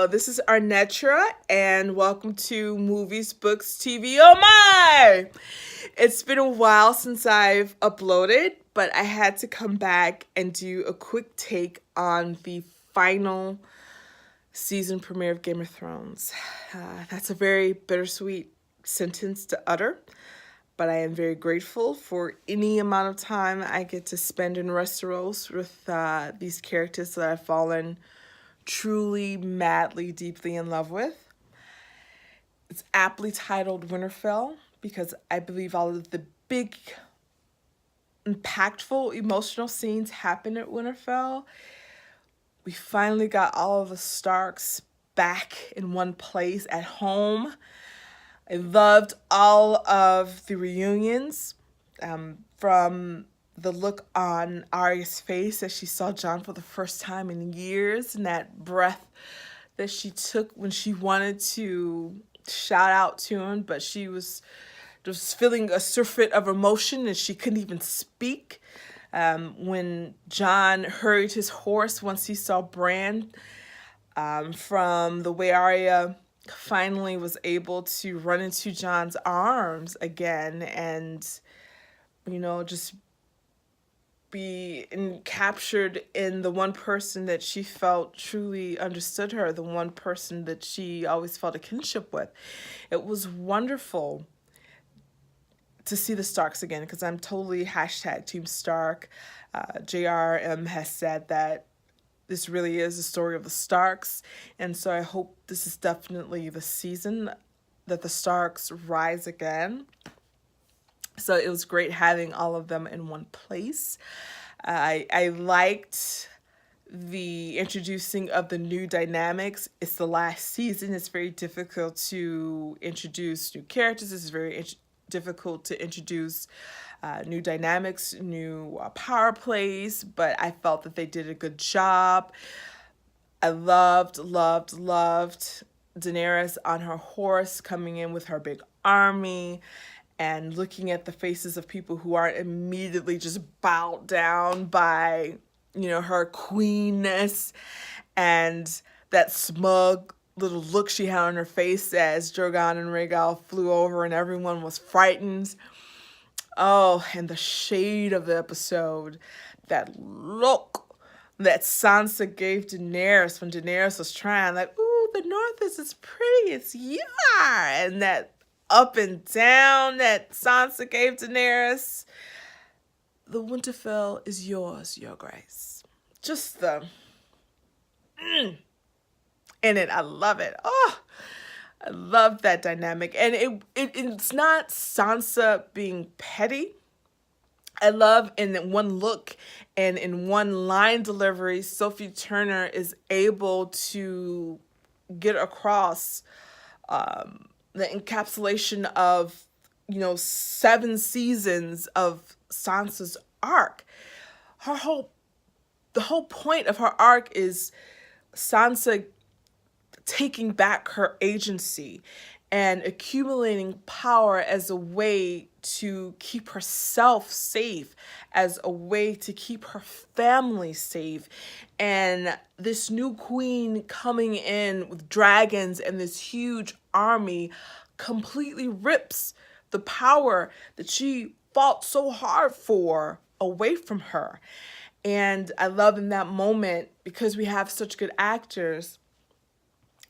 Hello, this is Arnetra, and welcome to Movies, Books, TV. Oh my! It's been a while since I've uploaded, but I had to come back and do a quick take on the final season premiere of Game of Thrones. That's a very bittersweet sentence to utter, but I am very grateful for any amount of time I get to spend in Westeros with these characters that I've fallen truly, madly, deeply in love with. It's aptly titled Winterfell because I believe all of the big, impactful, emotional scenes happen at Winterfell. We finally got all of the Starks back in one place at home. I loved all of the reunions, from the look on Arya's face as she saw Jon for the first time in years, and that breath that she took when she wanted to shout out to him, but she was just feeling a surfeit of emotion and she couldn't even speak. When Jon hurried his horse once he saw Bran, from the way Arya finally was able to run into Jon's arms again and, just be captured in the one person that she felt truly understood her, the one person that she always felt a kinship with. It was wonderful to see the Starks again because I'm totally hashtag Team Stark. JRM has said that this really is the story of the Starks, and so I hope this is definitely the season that the Starks rise again. So it was great having all of them in one place. I liked the introducing of the new dynamics. It's the last season. It's very difficult to introduce new characters. It's very difficult to introduce new dynamics, new power plays, but I felt that they did a good job. I loved Daenerys on her horse coming in with her big army and looking at the faces of people who aren't immediately just bowed down by, her queenness and that smug little look she had on her face as Drogon and Rhaegal flew over and everyone was frightened. Oh, and the shade of the episode, that look that Sansa gave Daenerys when Daenerys was trying, like, ooh, the North is as pretty as you are, and that up and down that Sansa gave Daenerys. The Winterfell is yours, your grace. Just the in it. I love it. Oh, I love that dynamic. And it's not Sansa being petty. I love in one look and in one line delivery, Sophie Turner is able to get across the encapsulation of, 7 seasons of Sansa's arc. The whole point of her arc is Sansa taking back her agency and accumulating power as a way to keep herself safe, as a way to keep her family safe. And this new queen coming in with dragons and this huge army completely rips the power that she fought so hard for away from her. And I love in that moment, because we have such good actors,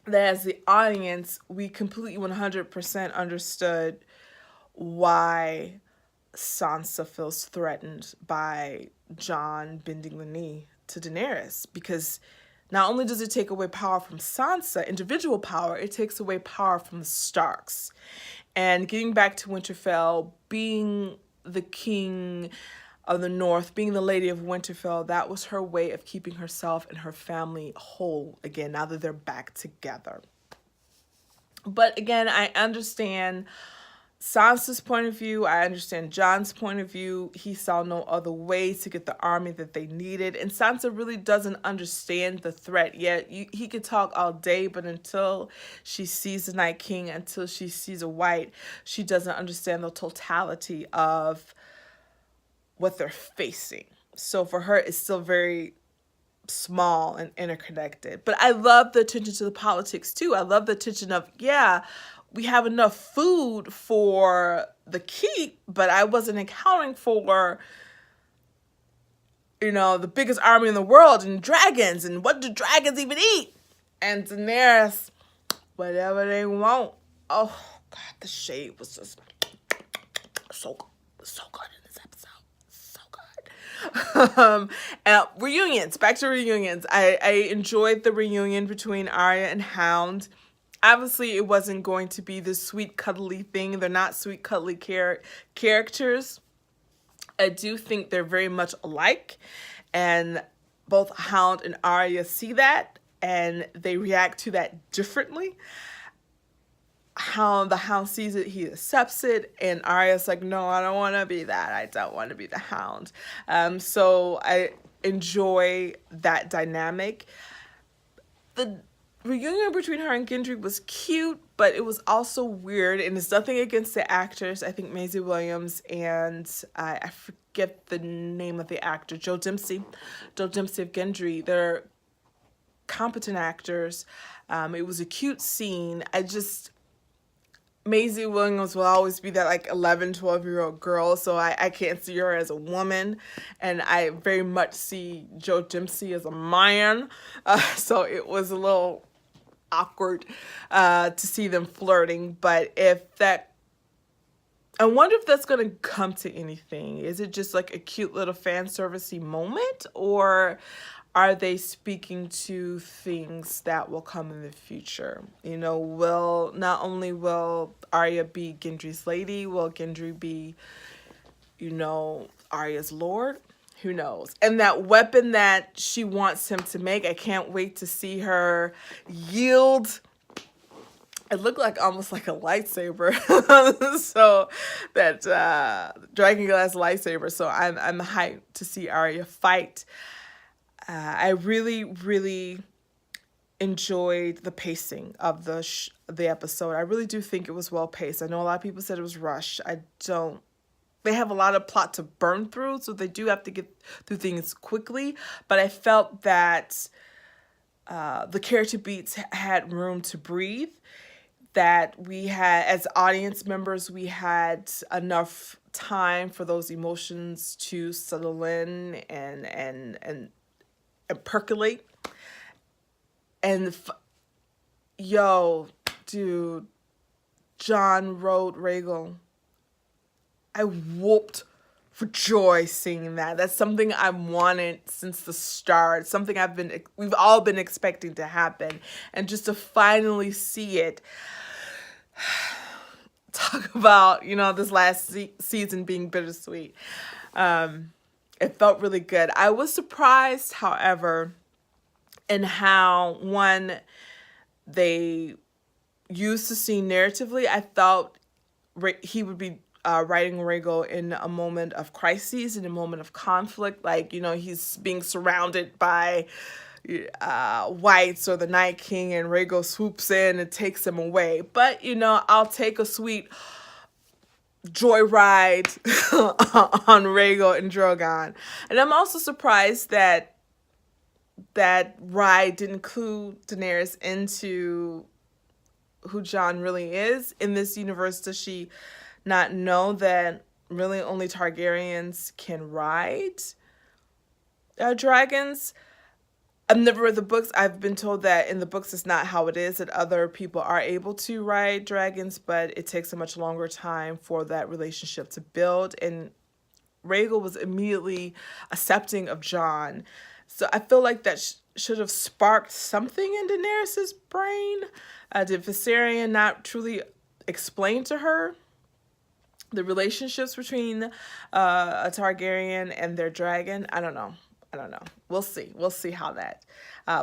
that as the audience, we completely 100% understood why Sansa feels threatened by Jon bending the knee to Daenerys. Because not only does it take away power from Sansa, individual power, it takes away power from the Starks. And getting back to Winterfell, being the king of the North, being the Lady of Winterfell, that was her way of keeping herself and her family whole again, now that they're back together. But again, I understand Sansa's point of view. I understand Jon's point of view. He saw no other way to get the army that they needed. And Sansa really doesn't understand the threat yet. He could talk all day, but until she sees the Night King, until she sees a White, she doesn't understand the totality of what they're facing. So for her, it's still very small and interconnected. But I love the attention to the politics too. I love the attention of, yeah, we have enough food for the keep, but I wasn't accounting for, the biggest army in the world and dragons, and what do dragons even eat? And Daenerys, whatever they want. Oh God, the shade was just so good in this episode. So good. And reunions. Back to reunions. I enjoyed the reunion between Arya and Hound. Obviously, it wasn't going to be this sweet, cuddly thing. They're not sweet, cuddly characters. I do think they're very much alike, and both Hound and Arya see that, and they react to that differently. The Hound sees it, he accepts it, and Arya's like, no, I don't want to be that. I don't want to be the Hound. So I enjoy that dynamic. The reunion between her and Gendry was cute, but it was also weird, and it's nothing against the actors. I think Maisie Williams and I forget the name of the actor, Joe Dempsey of Gendry. They're competent actors. It was a cute scene. Maisie Williams will always be that like 11, 12-year-old girl, so I can't see her as a woman, and I very much see Joe Dempsey as a man, so it was a little awkward to see them flirting. But I wonder if that's going to come to anything. Is it just like a cute little fan servicey moment, or are they speaking to things that will come in the future? Not only will Arya be Gendry's lady, will Gendry be, Arya's lord? Who knows? And that weapon that she wants him to make, I can't wait to see her yield. It looked almost like a lightsaber. So that dragonglass lightsaber. So I'm hyped to see Arya fight. I really, really enjoyed the pacing of the episode. I really do think it was well paced. I know a lot of people said it was rushed. They have a lot of plot to burn through, so they do have to get through things quickly. But I felt that the character beats had room to breathe, that we had, as audience members, we had enough time for those emotions to settle in and percolate. And dude, Jon rode Rhaegal. I whooped for joy seeing that. That's something I wanted since the start. Something we've all been expecting to happen, and just to finally see it. Talk about this last season being bittersweet. It felt really good. I was surprised, however, in how they used the scene narratively. I thought he would be writing Rhaegal in a moment of crises, in a moment of conflict. He's being surrounded by whites or the Night King, and Rhaegal swoops in and takes him away. But, I'll take a sweet joyride on Rhaegal and Drogon. And I'm also surprised that ride didn't include Daenerys into who Jon really is. In this universe, does she not know that really only Targaryens can ride dragons? I've never read the books. I've been told that in the books it's not how it is, that other people are able to ride dragons, but it takes a much longer time for that relationship to build. And Rhaegal was immediately accepting of Jon. So I feel like that should have sparked something in Daenerys' brain. Did Viserion not truly explain to her the relationships between a Targaryen and their dragon? I don't know. We'll see. We'll see how that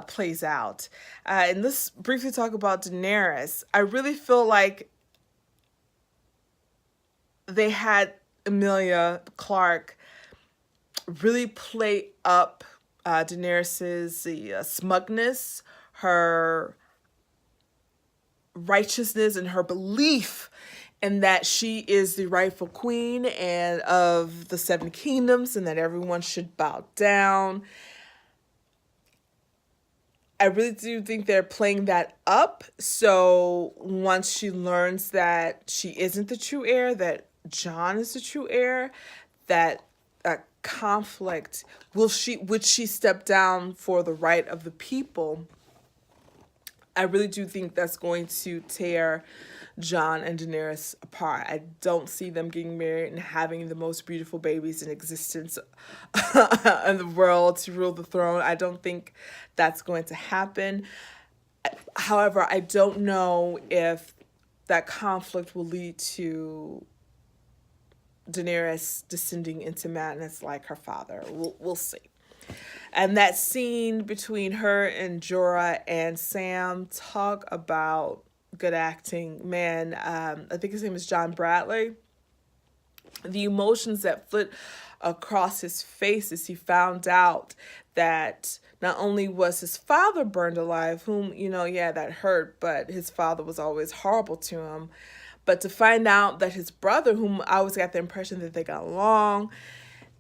plays out. And let's briefly talk about Daenerys. I really feel like they had Emilia Clarke really play up Daenerys' smugness, her righteousness, and her belief in that she is the rightful queen and of the Seven Kingdoms, and that everyone should bow down. I really do think they're playing that up. So once she learns that she isn't the true heir, that John is the true heir, that conflict, would she step down for the right of the people? I really do think that's going to tear John and Daenerys apart. I don't see them getting married and having the most beautiful babies in existence in the world to rule the throne. I don't think that's going to happen. However, I don't know if that conflict will lead to Daenerys descending into madness like her father. We'll see. And that scene between her and Jorah and Sam, talk about good acting. Man, I think his name is John Bradley. The emotions that flit across his face as he found out that not only was his father burned alive, whom, yeah, that hurt, but his father was always horrible to him. But to find out that his brother, whom I always got the impression that they got along,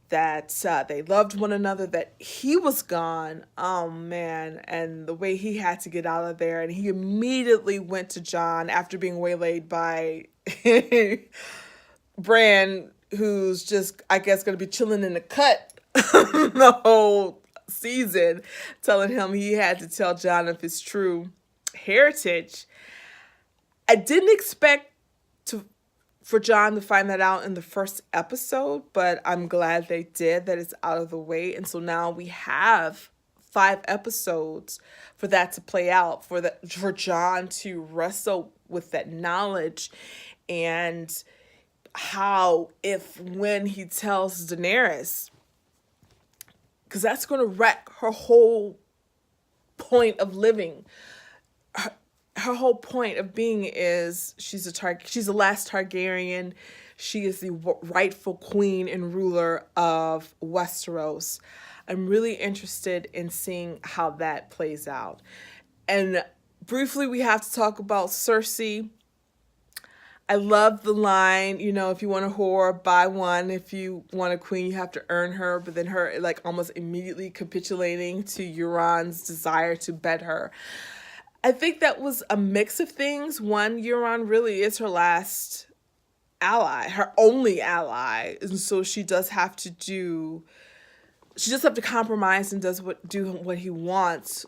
that they loved one another, that he was gone. Oh man. And the way he had to get out of there, and he immediately went to John after being waylaid by Bran, who's just, I guess, gonna be chilling in the cut the whole season, telling him he had to tell John of his true heritage. I didn't expect for John to find that out in the first episode, but I'm glad they did, that it's out of the way. And so now we have 5 episodes for that to play out, for John to wrestle with that knowledge, and how, when he tells Daenerys, because that's going to wreck her whole point of living. Her whole point of being is she's the last Targaryen. She is the rightful queen and ruler of Westeros. I'm really interested in seeing how that plays out. And briefly, we have to talk about Cersei. I love the line, if you want a whore, buy one. If you want a queen, you have to earn her. But then her, almost immediately capitulating to Euron's desire to bed her. I think that was a mix of things. One, Euron really is her last ally, her only ally. And so she does have to compromise and do what he wants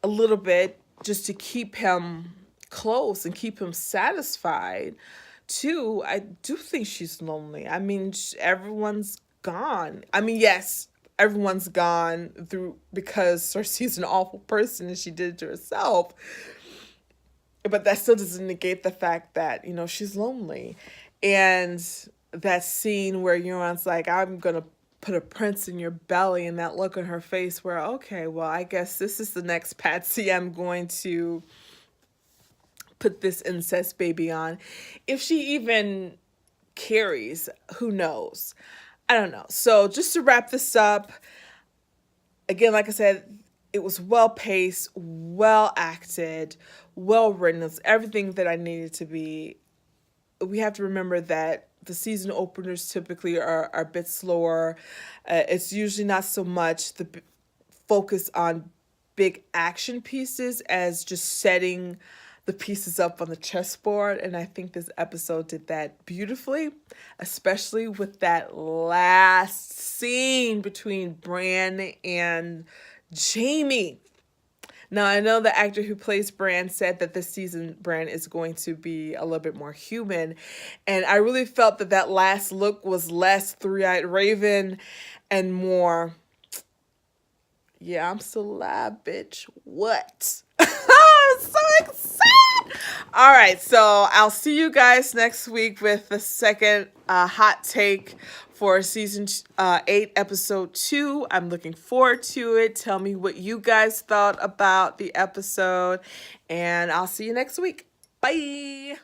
a little bit, just to keep him close and keep him satisfied. Two, I do think she's lonely. I mean, everyone's gone. I mean, yes, everyone's gone because Cersei's an awful person and she did it to herself. But that still doesn't negate the fact that, she's lonely. And that scene where Euron's like, I'm going to put a prince in your belly, and that look on her face where, okay, well, I guess this is the next Patsy I'm going to put this incest baby on. If she even carries, who knows? I don't know. So just to wrap this up, again, like I said, it was well paced, well acted, well written. It's everything that I needed to be. We have to remember that the season openers typically are a bit slower. It's usually not so much the focus on big action pieces as just setting the pieces up on the chessboard. And I think this episode did that beautifully, especially with that last scene between Bran and Jaime. Now, I know the actor who plays Bran said that this season Bran is going to be a little bit more human. And I really felt that last look was less three-eyed raven and more, yeah, I'm still alive, bitch. What? I'm so excited. All right, so I'll see you guys next week with the second hot take for season 8, episode 2. I'm looking forward to it. Tell me what you guys thought about the episode, and I'll see you next week. Bye.